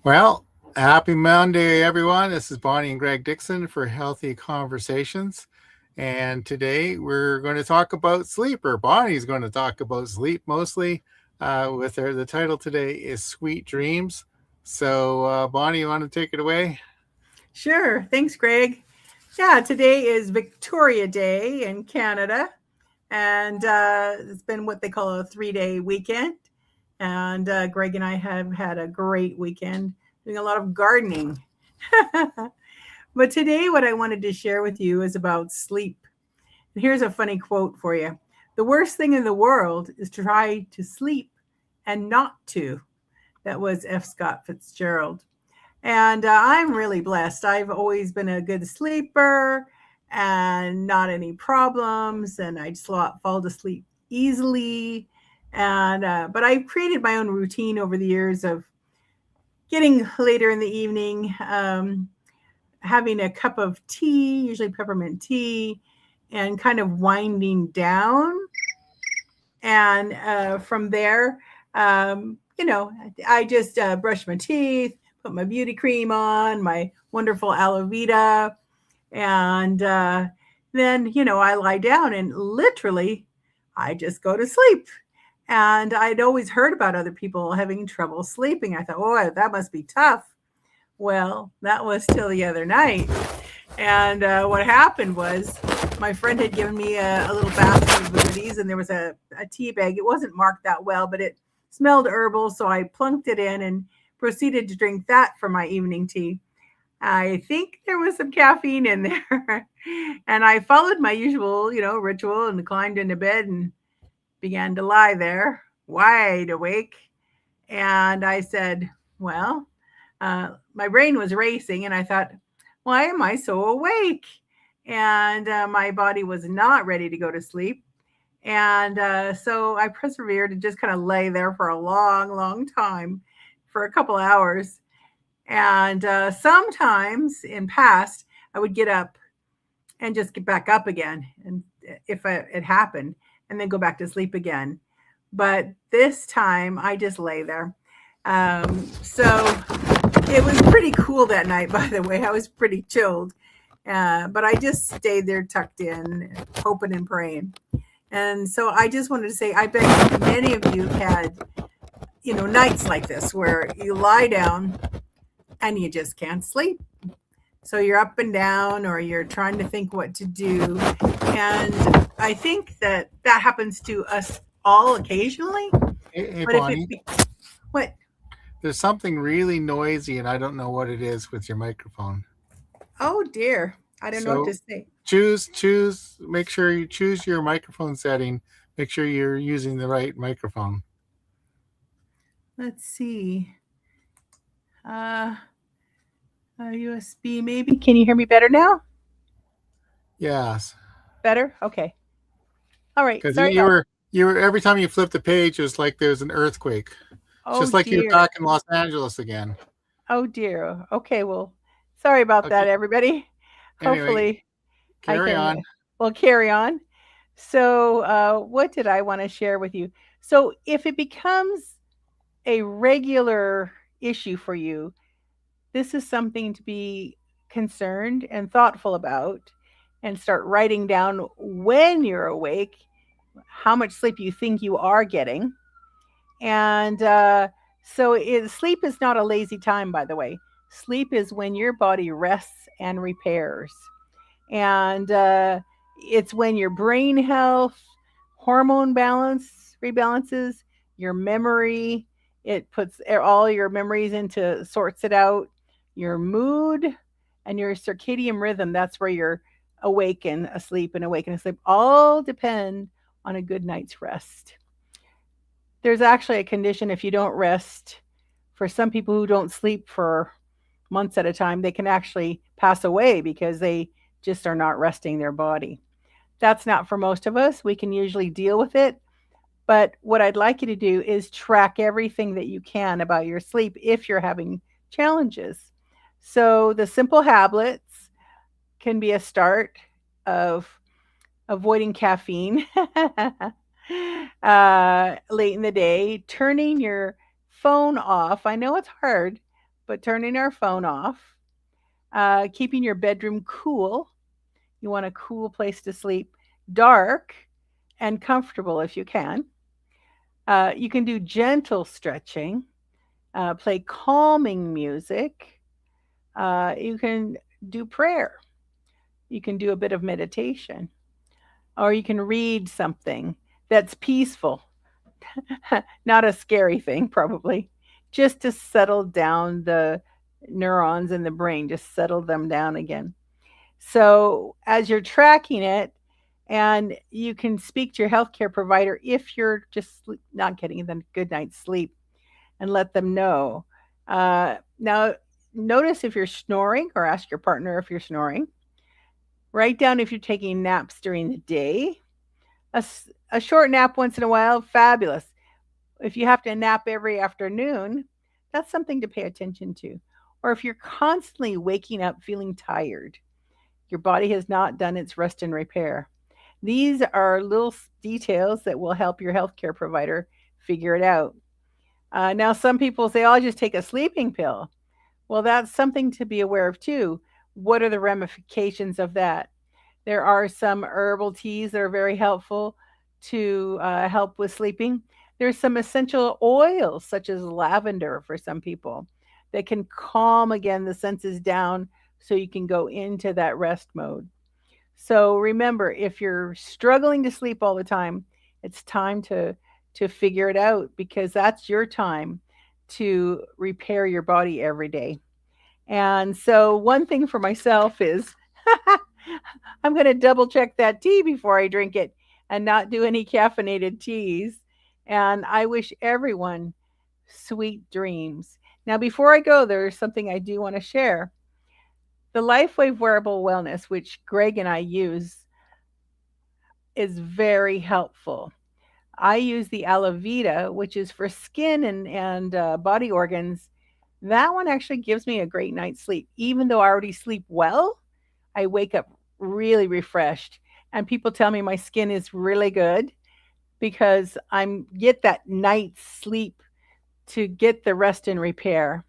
Well, happy Monday, everyone. This is Bonnie and Greg Dixon for Healthy Conversations. And today we're going to talk about sleep, or Bonnie's going to talk about sleep mostly. The title today is Sweet Dreams. So, Bonnie, you want to take it away? Sure. Thanks, Greg. Yeah, today is Victoria Day in Canada, and it's been what they call a 3-day weekend. And Greg and I have had a great weekend doing a lot of gardening. But today, what I wanted to share with you is about sleep. And here's a funny quote for you. The worst thing in the world is to try to sleep and not to. That was F. Scott Fitzgerald. And I'm really blessed. I've always been a good sleeper and not any problems. And I just fall to sleep easily. And but I've created my own routine over the years of getting later in the evening, having a cup of tea, usually peppermint tea, and kind of winding down. And from there, I just brush my teeth, put my beauty cream on, my wonderful aloe vera, and then I lie down and literally I just go to sleep. And I'd always heard about other people having trouble sleeping. I thought, oh, that must be tough. Well, that was till the other night. And what happened was my friend had given me a little basket of goodies, and there was a tea bag. It wasn't marked that well, but it smelled herbal. So I plunked it in and proceeded to drink that for my evening tea. I think there was some caffeine in there. And I followed my usual, ritual and climbed into bed and began to lie there, wide awake. And I said, well, my brain was racing, and I thought, why am I so awake? And my body was not ready to go to sleep. And so I persevered and just kind of lay there for a long, long time, for a couple hours. And sometimes in past, I would get up and just get back up again, and if it happened, and then go back to sleep again. But this time, I just lay there. So it was pretty cool that night, by the way. I was pretty chilled. But I just stayed there tucked in, hoping and praying. And so I just wanted to say, I bet many of you had, nights like this where you lie down and you just can't sleep. So you're up and down, or you're trying to think what to do. And I think that happens to us all occasionally. Hey, But if Bonnie, what? there's something really noisy, and I don't know what it is with your microphone. Oh dear. I don't know what So, to say. make sure you choose your microphone setting. Make sure you're using the right microphone. Let's see. Uh, USB maybe. Can you hear me better now? Yes. Better? Okay. All right. Because Sorry about. you were every time you flip the page, it's like there's an earthquake. It's Oh just like you're dear. back in Los Angeles again. Oh dear. Okay. Well, sorry about Okay. that, everybody. Anyway, Hopefully, I carry can. on. Well, carry on. So, what did I want to share with you? So, if it becomes a regular issue for you, this is something to be concerned and thoughtful about, and start writing down when you're awake, how much sleep you think you are getting. And sleep is not a lazy time, by the way. Sleep is when your body rests and repairs. And it's when your brain health, hormone balance rebalances, your memory, it puts all your memories into, sorts it out, your mood, and your circadian rhythm. That's where you're awake and asleep, all depend on a good night's rest. There's actually a condition, if you don't rest, for some people who don't sleep for months at a time, they can actually pass away because they just are not resting their body. That's not for most of us. We can usually deal with it. But what I'd like you to do is track everything that you can about your sleep if you're having challenges. So the simple habits can be a start of avoiding caffeine late in the day, turning your phone off. I know it's hard, but turning our phone off, keeping your bedroom cool. You want a cool place to sleep, dark and comfortable if you can. You can do gentle stretching, play calming music. You can do prayer. You can do a bit of meditation, or you can read something that's peaceful, not a scary thing, probably, just to settle down the neurons in the brain, just settle them down again. So, as you're tracking it, and you can speak to your healthcare provider if you're just not getting the good night's sleep and let them know. Now, notice if you're snoring or ask your partner if you're snoring. Write down if you're taking naps during the day. A short nap once in a while, fabulous. If you have to nap every afternoon, that's something to pay attention to. Or if you're constantly waking up feeling tired, your body has not done its rest and repair. These are little details that will help your healthcare provider figure it out. Now, some people say, oh, I'll just take a sleeping pill. Well, that's something to be aware of too. What are the ramifications of that? There are some herbal teas that are very helpful to help with sleeping. There's some essential oils, such as lavender for some people, that can calm again the senses down so you can go into that rest mode. So remember, if you're struggling to sleep all the time, it's time to figure it out, because that's your time to repair your body every day. And so one thing for myself is I'm going to double check that tea before I drink it and not do any caffeinated teas. And I wish everyone sweet dreams. Now, before I go, there's something I do want to share. The LifeWave Wearable Wellness, which Greg and I use, is very helpful. I use the Alavita, which is for skin and body organs. That one actually gives me a great night's sleep. Even though I already sleep well, I wake up really refreshed. And people tell me my skin is really good because I'm get that night's sleep to get the rest and repair.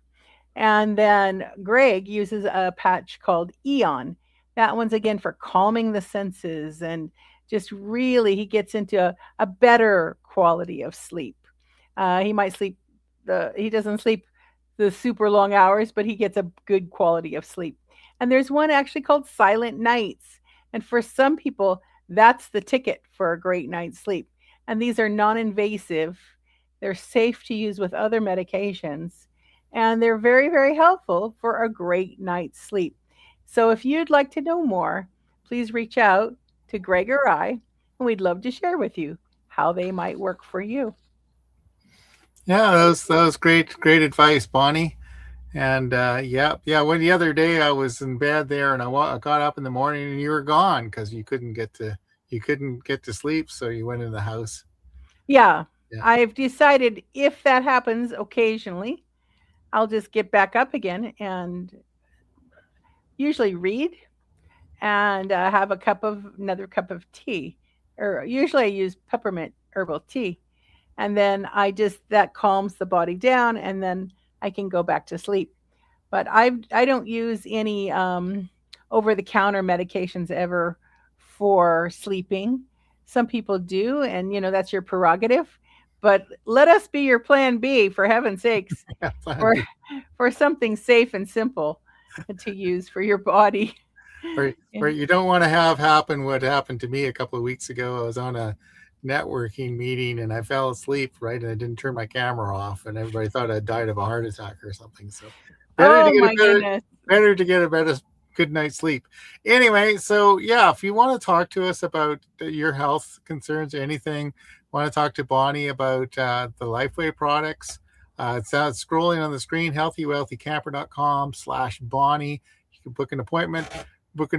And then Greg uses a patch called Eon. That one's again for calming the senses, and just really he gets into a better quality of sleep. He might sleep he doesn't sleep the super long hours, but he gets a good quality of sleep. And there's one actually called Silent Nights. And for some people, that's the ticket for a great night's sleep. And these are non invasive, they're safe to use with other medications, and they're very, very helpful for a great night's sleep. So if you'd like to know more, please reach out to Greg or I, and we'd love to share with you how they might work for you. Yeah, that was great advice, Bonnie. And yeah. When the other day I was in bed there, and I got up in the morning, and you were gone because you couldn't get to sleep, so you went in the house. Yeah, Yeah, I've decided if that happens occasionally, I'll just get back up again and usually read and have another cup of tea. Or usually I use peppermint herbal tea, and then that calms the body down, and then I can go back to sleep. But I don't use any over the counter medications ever for sleeping. Some people do, and that's your prerogative. But let us be your plan B, for heaven's sakes, yeah, plan for B. for something safe and simple to use for your body. Where you don't want to have happen what happened to me a couple of weeks ago. I was on a networking meeting and I fell asleep, right, and I didn't turn my camera off, and everybody thought I'd died of a heart attack or something. So better to Oh get a my goodness. better good night's sleep. Anyway, so yeah, if you want to talk to us about your health concerns or anything, want to talk to Bonnie about the Lifeway products, it's scrolling on the screen, healthywealthycamper.com/Bonnie. You can book an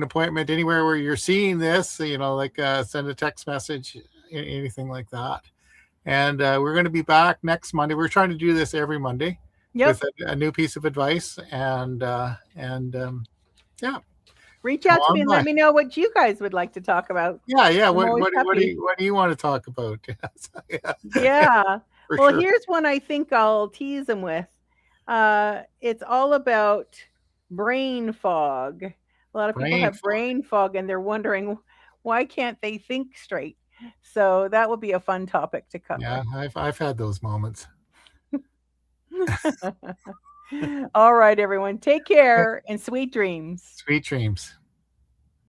appointment anywhere where you're seeing this, like send a text message, anything like that. And we're going to be back next Monday. We're trying to do this every Monday Yep. with a new piece of advice. Yeah, Reach come out to me on and let by. me know what you guys would like to talk about. Yeah. I'm What always what what do happy. you want to talk about? Yeah, Yeah. for Well, sure. here's one I think I'll tease them with. It's all about brain fog. A lot of people Brain have fog. brain fog and they're wondering why can't they think straight. So that will be a fun topic to Yeah, cover. I've had those moments. All right, everyone. Take care and sweet dreams. Sweet dreams.